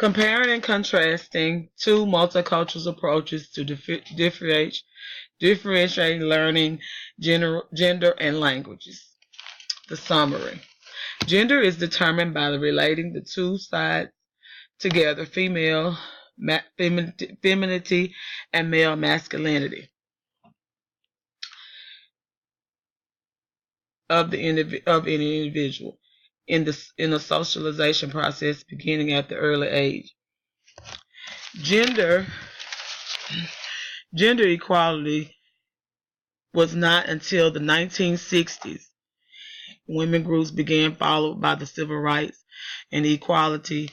Comparing and contrasting two multicultural approaches to differentiating learning, gender, and languages. The summary. Gender is determined by relating the two sides together, femininity and male masculinity of any individual in the socialization process beginning at the early age. Gender equality was not until the 1960s. Women groups began, followed by the Civil Rights and Equality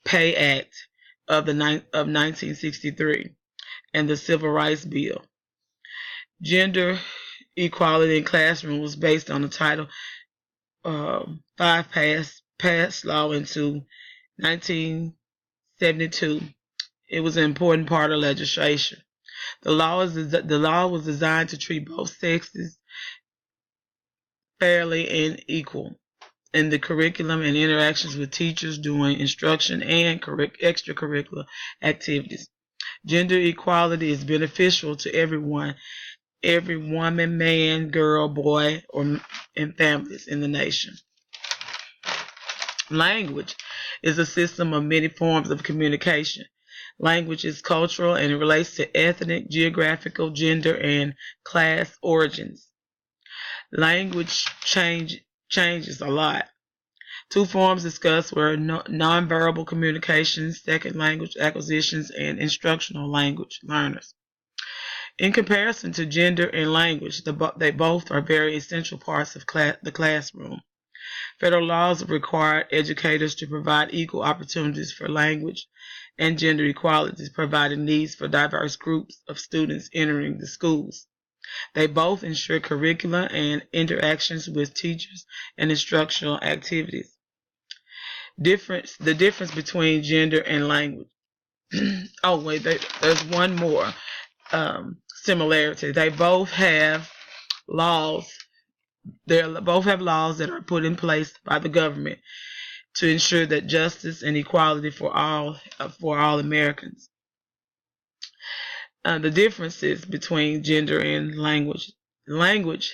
Pay Act of 1963 and the Civil Rights Bill. Gender equality in classroom was based on the Title V passed law into 1972. It was an important part of legislation. The law was designed to treat both sexes fairly and equal in the curriculum and interactions with teachers during instruction and extracurricular activities. Gender equality is beneficial to everyone, every woman, man, girl, boy, and families in the nation. Language is a system of many forms of communication. Language is cultural and it relates to ethnic, geographical, gender, and class origins. Language changes a lot. Two forms discussed were nonverbal communications, second language acquisitions, and instructional language learners. In comparison to gender and language, they both are very essential parts of the classroom. Federal laws require educators to provide equal opportunities for language and gender equality, providing needs for diverse groups of students entering the schools. They both ensure curricula and interactions with teachers and instructional activities. The difference between gender and language. Oh wait, there's one more similarity. They both have laws. Both have laws that are put in place by the government to ensure that justice and equality for all Americans. The differences between gender and language. Language,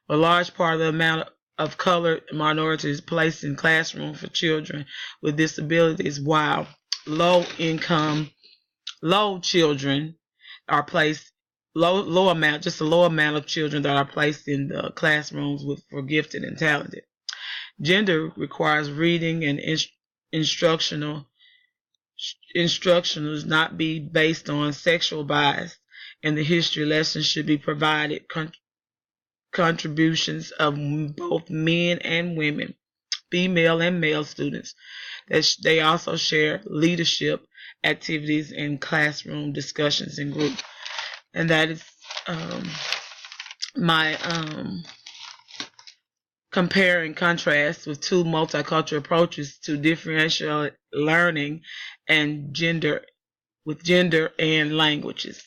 a large part of the amount of colored minorities placed in classrooms for children with disabilities, while low children are placed, low amount of children that are placed in the classrooms for gifted and talented. Gender requires reading and instructionals not be based on sexual bias, and the history lessons should be provided contributions of both men and women, female and male students. They also share leadership activities and classroom discussions in groups. And that is my compare and contrast with two multicultural approaches to differential learning and gender and languages.